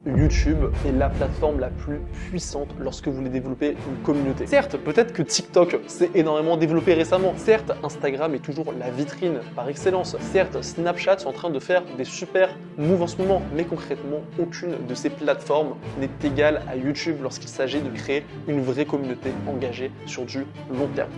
YouTube est la plateforme la plus puissante lorsque vous voulez développer une communauté. Certes, peut-être que TikTok s'est énormément développé récemment. Certes, Instagram est toujours la vitrine par excellence. Certes, Snapchat sont en train de faire des super moves en ce moment. Mais concrètement, aucune de ces plateformes n'est égale à YouTube lorsqu'il s'agit de créer une vraie communauté engagée sur du long terme.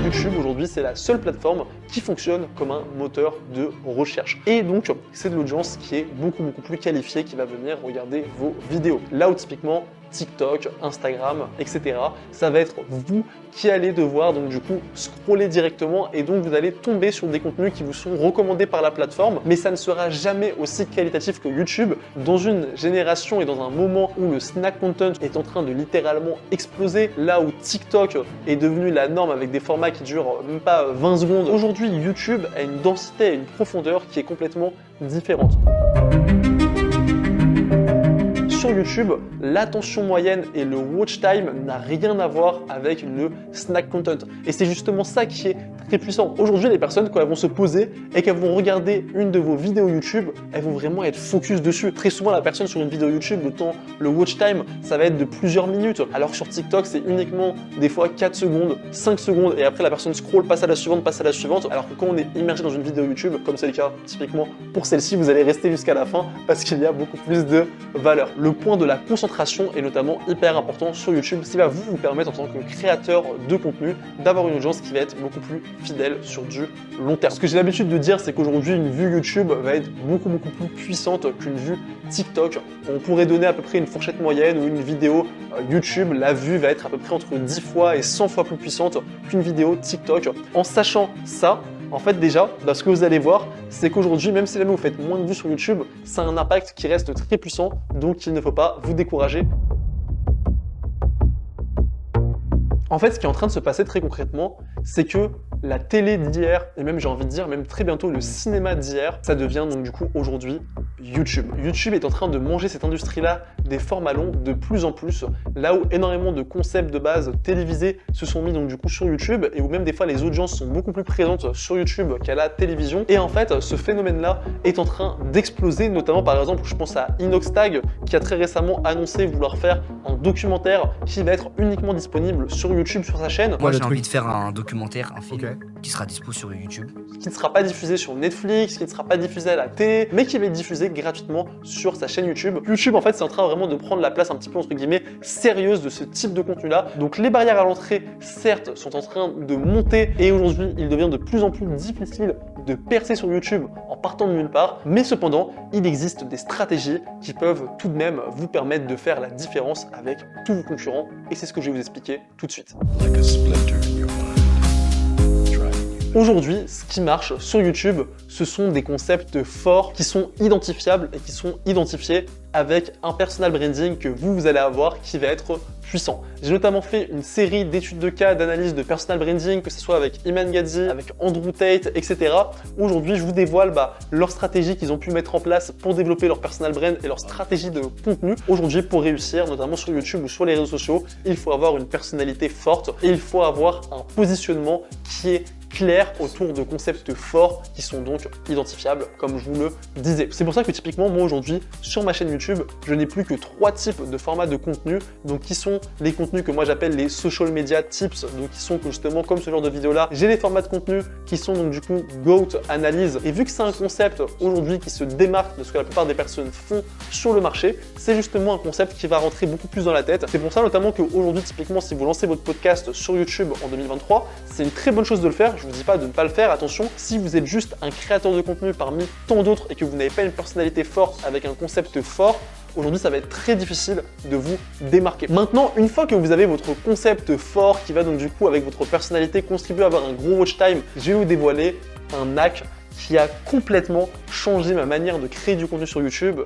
YouTube aujourd'hui, c'est la seule plateforme qui fonctionne comme un moteur de recherche. Et donc, c'est de l'audience qui est beaucoup plus qualifiée qui va venir regarder vos vidéos. Là où typiquement, TikTok, Instagram, etc. Ça va être vous qui allez devoir donc du coup scroller directement et donc vous allez tomber sur des contenus qui vous sont recommandés par la plateforme, mais ça ne sera jamais aussi qualitatif que YouTube. Dans une génération et dans un moment où le snack content est en train de littéralement exploser, là où TikTok est devenu la norme avec des formats qui durent même pas 20 secondes, aujourd'hui YouTube a une densité et une profondeur qui est complètement différente. Sur YouTube, l'attention moyenne et le watch time n'a rien à voir avec le snack content. Et c'est justement ça qui est très puissant. Aujourd'hui, les personnes, quand elles vont se poser et qu'elles vont regarder une de vos vidéos YouTube, elles vont vraiment être focus dessus. Très souvent, la personne sur une vidéo YouTube, le watch time, ça va être de plusieurs minutes. Alors que sur TikTok, c'est uniquement des fois 4 secondes, 5 secondes, et après la personne scroll, passe à la suivante, passe à la suivante. Alors que quand on est immergé dans une vidéo YouTube, comme c'est le cas typiquement pour celle-ci, vous allez rester jusqu'à la fin parce qu'il y a beaucoup plus de valeur. Le point de la concentration est notamment hyper important sur YouTube, ce qui va vous permettre en tant que créateur de contenu d'avoir une audience qui va être beaucoup plus fidèle sur du long terme. Ce que j'ai l'habitude de dire, c'est qu'aujourd'hui une vue YouTube va être beaucoup plus puissante qu'une vue TikTok. On pourrait donner à peu près une fourchette moyenne où une vidéo YouTube, la vue va être à peu près entre 10 fois et 100 fois plus puissante qu'une vidéo TikTok. En sachant ça, en fait déjà, ce que vous allez voir, c'est qu'aujourd'hui, même si jamais vous faites moins de vues sur YouTube, ça a un impact qui reste très puissant, donc il ne faut pas vous décourager. En fait, ce qui est en train de se passer très concrètement, c'est que la télé d'hier, et même j'ai envie de dire, même très bientôt le cinéma d'hier, ça devient donc du coup aujourd'hui YouTube. YouTube est en train de manger cette industrie-là des formats longs de plus en plus, là où énormément de concepts de base télévisés se sont mis donc du coup sur YouTube, et où même des fois les audiences sont beaucoup plus présentes sur YouTube qu'à la télévision. Et en fait, ce phénomène-là est en train d'exploser, notamment par exemple, je pense à Inoxtag, qui a très récemment annoncé vouloir faire un documentaire qui va être uniquement disponible sur YouTube, sur sa chaîne. Moi j'ai envie de faire un documentaire, un film qui sera dispo sur YouTube. Qui ne sera pas diffusé sur Netflix, qui ne sera pas diffusé à la télé, mais qui va être diffusé gratuitement sur sa chaîne YouTube. YouTube en fait c'est en train vraiment de prendre la place un petit peu entre guillemets sérieuse de ce type de contenu là. Donc les barrières à l'entrée certes sont en train de monter et aujourd'hui il devient de plus en plus difficile de percer sur YouTube en partant de nulle part, mais cependant il existe des stratégies qui peuvent tout de même vous permettre de faire la différence avec tous vos concurrents et c'est ce que je vais vous expliquer tout de suite. Aujourd'hui, ce qui marche sur YouTube, ce sont des concepts forts qui sont identifiables et qui sont identifiés avec un personal branding que vous allez avoir qui va être puissant. J'ai notamment fait une série d'études de cas, d'analyse de personal branding, que ce soit avec Iman Gadzhi, avec Andrew Tate, etc. Aujourd'hui, je vous dévoile leur stratégie qu'ils ont pu mettre en place pour développer leur personal brand et leur stratégie de contenu. Aujourd'hui, pour réussir, notamment sur YouTube ou sur les réseaux sociaux, il faut avoir une personnalité forte et il faut avoir un positionnement qui est clair autour de concepts forts qui sont donc identifiables comme je vous le disais. C'est pour ça que typiquement moi aujourd'hui sur ma chaîne YouTube je n'ai plus que 3 types de formats de contenu, donc qui sont les contenus que moi j'appelle les social media tips, donc qui sont justement comme ce genre de vidéo là. J'ai les formats de contenu qui sont donc du coup GOAT, analyse, et vu que c'est un concept aujourd'hui qui se démarque de ce que la plupart des personnes font sur le marché, c'est justement un concept qui va rentrer beaucoup plus dans la tête. C'est pour ça notamment qu'aujourd'hui typiquement si vous lancez votre podcast sur YouTube en 2023, c'est une très bonne chose de le faire. Je vous dis pas de ne pas le faire, attention, si vous êtes juste un créateur de contenu parmi tant d'autres et que vous n'avez pas une personnalité forte avec un concept fort, aujourd'hui ça va être très difficile de vous démarquer. Maintenant, une fois que vous avez votre concept fort qui va donc du coup avec votre personnalité contribuer à avoir un gros watch time, je vais vous dévoiler un hack qui a complètement changé ma manière de créer du contenu sur YouTube.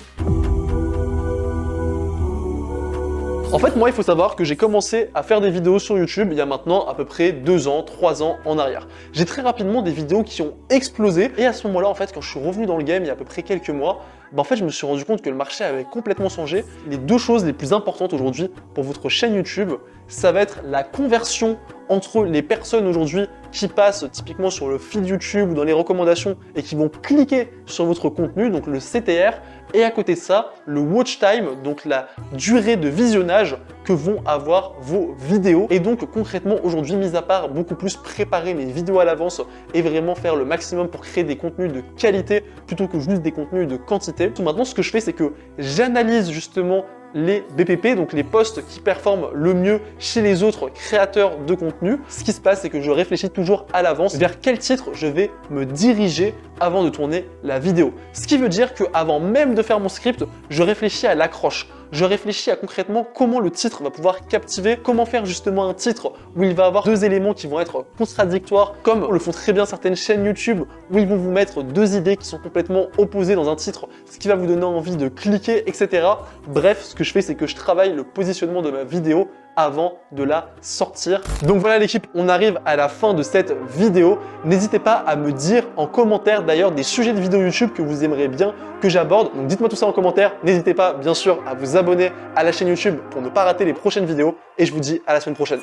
En fait, moi, il faut savoir que j'ai commencé à faire des vidéos sur YouTube il y a maintenant à peu près 2 ans, 3 ans en arrière. J'ai très rapidement des vidéos qui ont explosé et à ce moment-là, en fait, quand je suis revenu dans le game il y a à peu près quelques mois, en fait, je me suis rendu compte que le marché avait complètement changé. Les 2 choses les plus importantes aujourd'hui pour votre chaîne YouTube, ça va être la conversion entre les personnes aujourd'hui qui passent typiquement sur le feed YouTube ou dans les recommandations et qui vont cliquer sur votre contenu, donc le CTR, et à côté de ça, le watch time, donc la durée de visionnage que vont avoir vos vidéos. Et donc concrètement aujourd'hui, mis à part beaucoup plus préparer mes vidéos à l'avance et vraiment faire le maximum pour créer des contenus de qualité plutôt que juste des contenus de quantité. Maintenant, ce que je fais, c'est que j'analyse justement les BPP, donc les posts qui performent le mieux chez les autres créateurs de contenu. Ce qui se passe, c'est que je réfléchis toujours à l'avance vers quel titre je vais me diriger avant de tourner la vidéo. Ce qui veut dire qu'avant même de faire mon script, je réfléchis à l'accroche. Je réfléchis à concrètement comment le titre va pouvoir captiver, comment faire justement un titre où il va avoir deux éléments qui vont être contradictoires, comme le font très bien certaines chaînes YouTube où ils vont vous mettre deux idées qui sont complètement opposées dans un titre, ce qui va vous donner envie de cliquer, etc. Bref, ce que je fais, c'est que je travaille le positionnement de ma vidéo avant de la sortir. Donc voilà l'équipe, on arrive à la fin de cette vidéo. N'hésitez pas à me dire en commentaire d'ailleurs des sujets de vidéos YouTube que vous aimeriez bien que j'aborde. Donc dites-moi tout ça en commentaire. N'hésitez pas bien sûr à vous abonner à la chaîne YouTube pour ne pas rater les prochaines vidéos. Et je vous dis à la semaine prochaine.